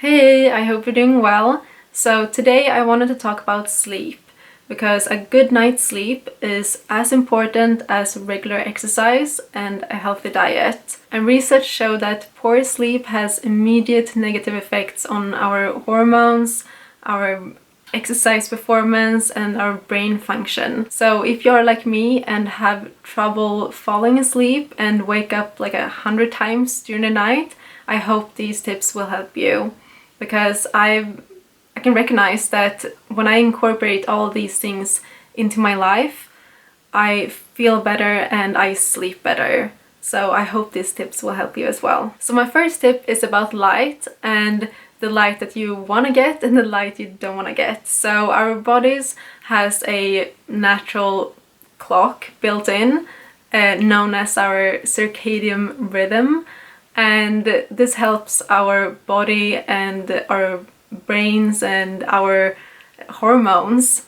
Hey, I hope you're doing well. So today I wanted to talk about sleep because a good night's sleep is as important as regular exercise and a healthy diet. And research show that poor sleep has immediate negative effects on our hormones, our exercise performance, and our brain function. So if you're like me and have trouble falling asleep and wake up like 100 times during the night, I hope these tips will help you, because I can recognize that when I incorporate all these things into my life, I feel better and I sleep better. So I hope these tips will help you as well. So my first tip is about light, and the light that you want to get and the light you don't want to get. So our bodies has a natural clock built in, known as our circadian rhythm, and this helps our body and our brains and our hormones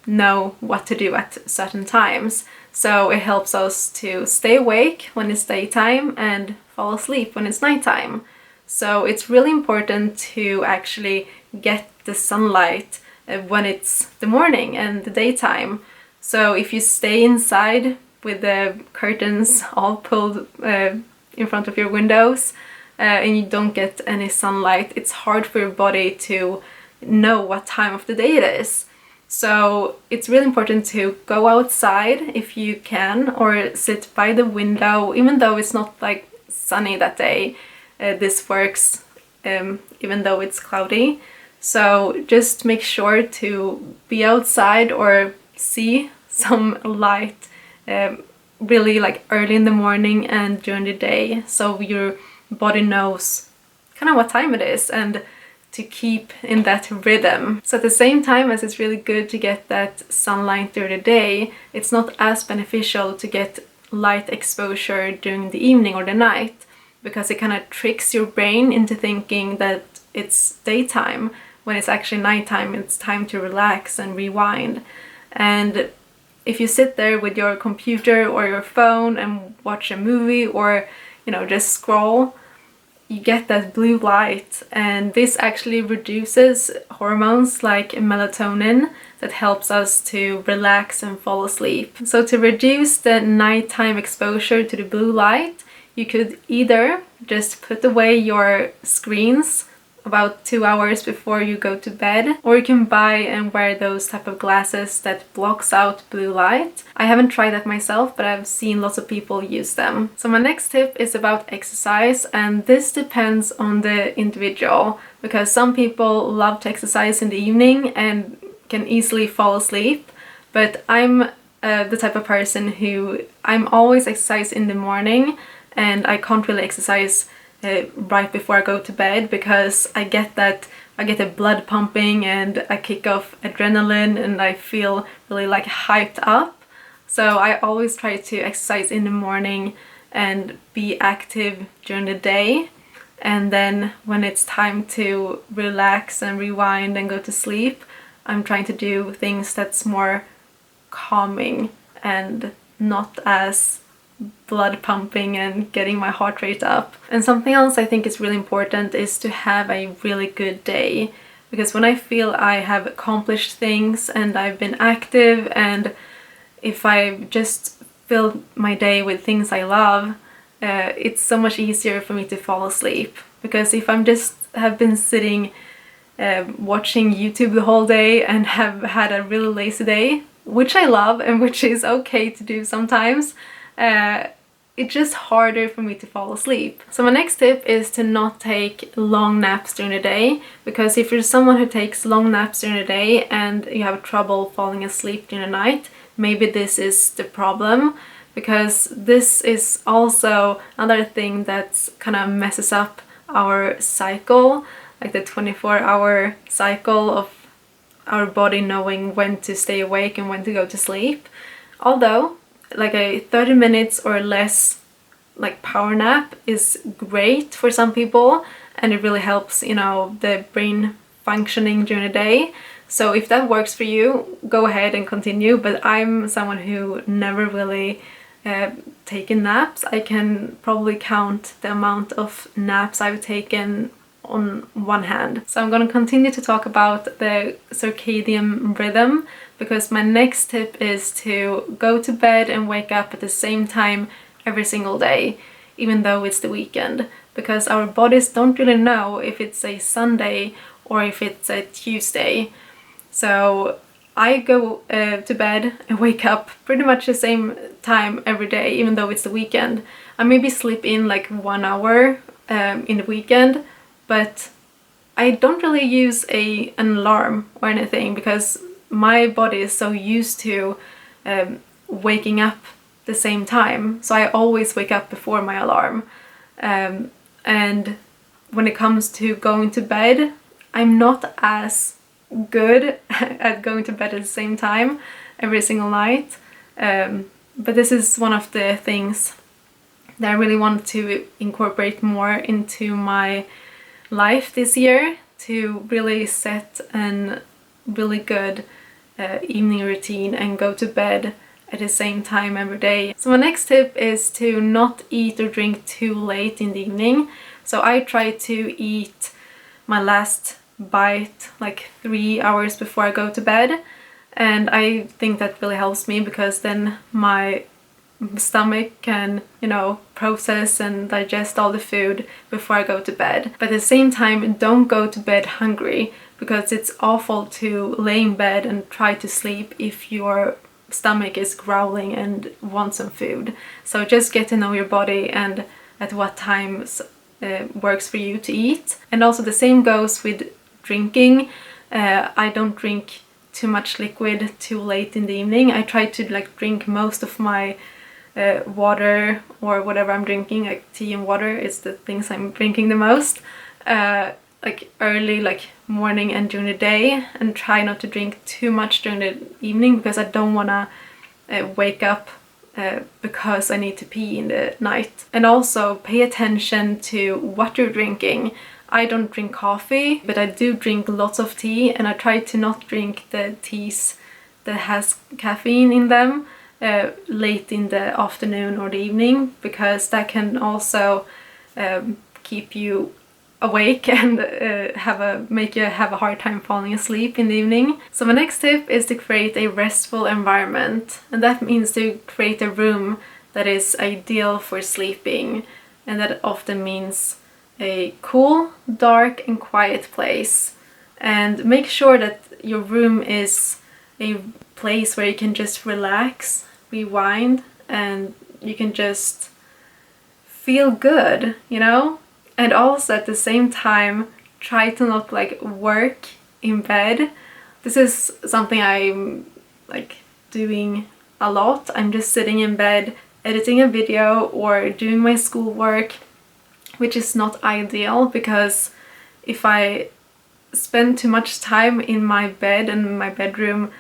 know what to do at certain times. So it helps us to stay awake when it's daytime and fall asleep when it's nighttime. So it's really important to actually get the sunlight when it's the morning and the daytime. So if you stay inside with the curtains all pulled in front of your windows and you don't get any sunlight, it's hard for your body to know what time of the day it is. So it's really important to go outside if you can, or sit by the window even though it's not like sunny that day. This works even though it's cloudy. So just make sure to be outside or see some light really like early in the morning and during the day, so your body knows kind of what time it is and to keep in that rhythm. So at the same time as it's really good to get that sunlight during the day, it's not as beneficial to get light exposure during the evening or the night, because it kind of tricks your brain into thinking that it's daytime when it's actually nighttime. It's time to relax and rewind. And if you sit there with your computer or your phone and watch a movie, or just scroll, you get that blue light, and this actually reduces hormones like melatonin that helps us to relax and fall asleep. So to reduce the nighttime exposure to the blue light, you could either just put away your screens about 2 hours before you go to bed, or you can buy and wear those type of glasses that blocks out blue light. I haven't tried that myself, but I've seen lots of people use them. So my next tip is about exercise, and this depends on the individual, because some people love to exercise in the evening and can easily fall asleep, but I'm the type of person who I'm always exercise in the morning, and I can't really exercise right before I go to bed, because I get the blood pumping and I kick off adrenaline and I feel really like hyped up. So I always try to exercise in the morning and be active during the day, and then when it's time to relax and rewind and go to sleep, I'm trying to do things that's more calming and not as blood pumping and getting my heart rate up. And something else I think is really important is to have a really good day, because when I feel I have accomplished things and I've been active, and if I just fill my day with things I love, it's so much easier for me to fall asleep. Because if I'm just have been sitting watching YouTube the whole day and have had a really lazy day, which I love and which is okay to do sometimes, it's just harder for me to fall asleep. So my next tip is to not take long naps during the day, because if you're someone who takes long naps during the day and you have trouble falling asleep during the night, maybe this is the problem, because this is also another thing that kind of messes up our cycle, like the 24-hour cycle of our body knowing when to stay awake and when to go to sleep. Although like a 30 minutes or less like power nap is great for some people, and it really helps the brain functioning during the day. So if that works for you, go ahead and continue, but I'm someone who never really taken naps. I can probably count the amount of naps I've taken on one hand. So I'm going to continue to talk about the circadian rhythm, because my next tip is to go to bed and wake up at the same time every single day, even though it's the weekend, because our bodies don't really know if it's a Sunday or if it's a Tuesday. So I go to bed and wake up pretty much the same time every day, even though it's the weekend. I maybe sleep in like 1 hour in the weekend, but I don't really use an alarm or anything, because my body is so used to waking up the same time. So I always wake up before my alarm. And when it comes to going to bed, I'm not as good at going to bed at the same time every single night. But this is one of the things that I really want to incorporate more into my life this year, to really set a really good evening routine and go to bed at the same time every day. So my next tip is to not eat or drink too late in the evening. So I try to eat my last bite like 3 hours before I go to bed, and I think that really helps me, because then my stomach can, process and digest all the food before I go to bed. But at the same time, don't go to bed hungry, because it's awful to lay in bed and try to sleep if your stomach is growling and wants some food. So just get to know your body and at what times works for you to eat. And also the same goes with drinking. I don't drink too much liquid too late in the evening. I try to drink most of my water or whatever I'm drinking, like tea and water is the things I'm drinking the most, early, morning and during the day, and try not to drink too much during the evening, because I don't want to wake up because I need to pee in the night. And also pay attention to what you're drinking. I don't drink coffee, but I do drink lots of tea, and I try to not drink the teas that has caffeine in them late in the afternoon or the evening, because that can also keep you awake and make you have a hard time falling asleep in the evening. So my next tip is to create a restful environment, and that means to create a room that is ideal for sleeping, and that often means a cool, dark and quiet place. And make sure that your room is a place where you can just relax, rewind, and you can just feel good, And also at the same time, try to not work in bed. This is something I'm doing a lot. I'm just sitting in bed editing a video or doing my schoolwork, which is not ideal, because if I spend too much time in my bed and my bedroom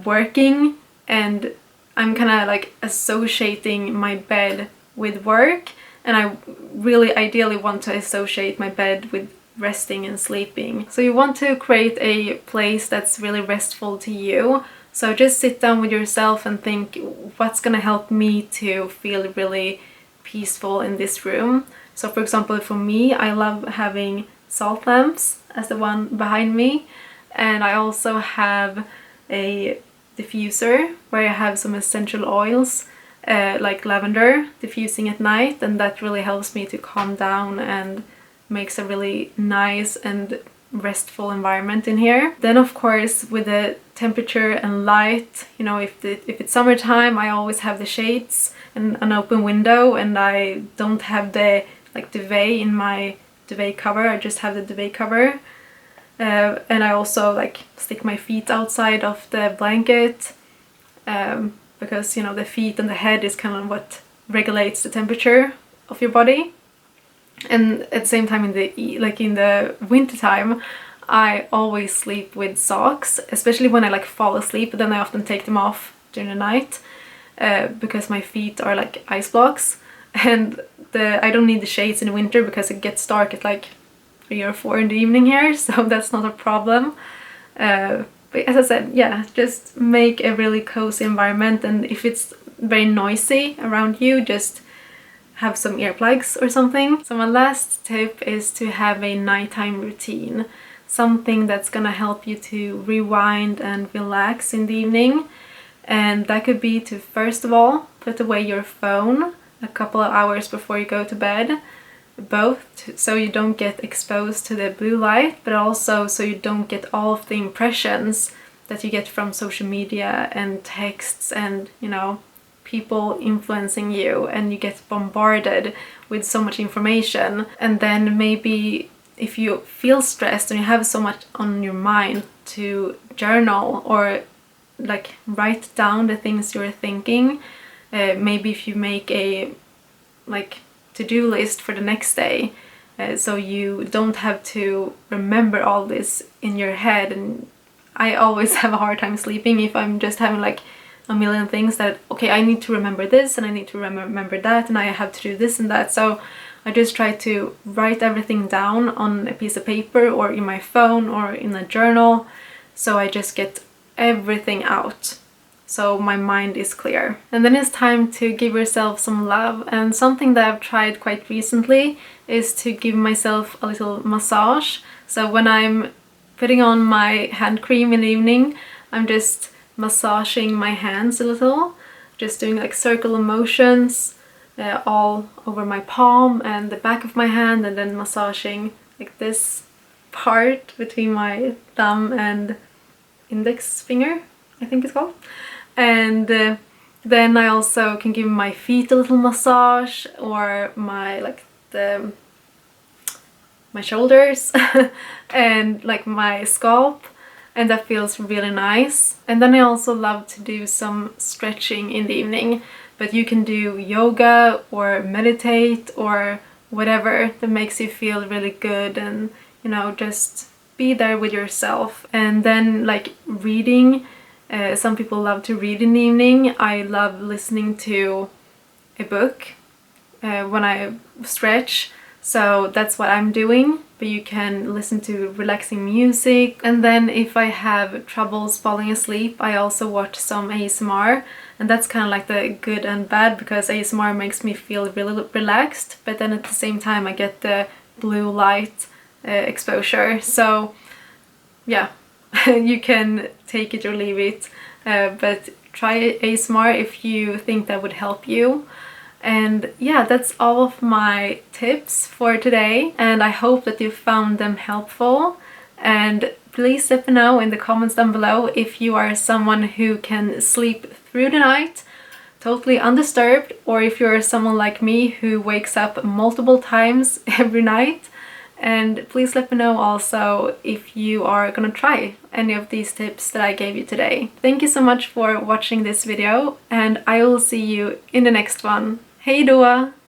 working, and I'm kind of associating my bed with work, and I really ideally want to associate my bed with resting and sleeping. So you want to create a place that's really restful to you. So just sit down with yourself and think, what's gonna help me to feel really peaceful in this room? So for example, for me, I love having salt lamps, as the one behind me, and I also have a diffuser where I have some essential oils like lavender diffusing at night, and that really helps me to calm down and makes a really nice and restful environment in here. Then of course, with the temperature and light, if it's summertime, I always have the shades and an open window, and I don't have the duvet in my duvet cover. I just have the duvet cover, and I also stick my feet outside of the blanket, because the feet and the head is kind of what regulates the temperature of your body. And at the same time, in the winter time, I always sleep with socks, especially when I fall asleep. But then I often take them off during the night because my feet are like ice blocks, and I don't need the shades in the winter because it gets dark at 3 or 4 in the evening here, so that's not a problem. But as I said, yeah, just make a really cozy environment, and if it's very noisy around you, just have some earplugs or something. So my last tip is to have a nighttime routine. Something that's gonna help you to rewind and relax in the evening. And that could be to, first of all, put away your phone a couple of hours before you go to bed. Both so you don't get exposed to the blue light, but also so you don't get all of the impressions that you get from social media and texts and, you know, people influencing you, and you get bombarded with so much information. And then maybe if you feel stressed and you have so much on your mind, to journal or like write down the things you're thinking. Maybe if you make a like to-do list for the next day, so you don't have to remember all this in your head. And I always have a hard time sleeping if I'm just having like a million things that, okay, I need to remember this and I need to remember that and I have to do this and that. So I just try to write everything down on a piece of paper or in my phone or in a journal, so I just get everything out, so my mind is clear. And then it's time to give yourself some love, and something that I've tried quite recently is to give myself a little massage. So when I'm putting on my hand cream in the evening, I'm just massaging my hands a little, just doing like circular motions all over my palm and the back of my hand, and then massaging like this part between my thumb and index finger, I think it's called. And then I also can give my feet a little massage, or my my shoulders and like my scalp, and that feels really nice. And then I also love to do some stretching in the evening, but you can do yoga or meditate or whatever that makes you feel really good, and you know, just be there with yourself. And then like reading, some people love to read in the evening. I love listening to a book when I stretch, so that's what I'm doing. But you can listen to relaxing music. And then if I have troubles falling asleep, I also watch some ASMR, and that's kind of like the good and bad, because ASMR makes me feel really relaxed, but then at the same time I get the blue light exposure. So yeah, you can take it or leave it, but try ASMR if you think that would help you. And yeah, that's all of my tips for today, and I hope that you found them helpful. And please let me know in the comments down below if you are someone who can sleep through the night totally undisturbed, or if you're someone like me who wakes up multiple times every night. And please let me know also if you are gonna try any of these tips that I gave you today. Thank you so much for watching this video, and I will see you in the next one. Hej då!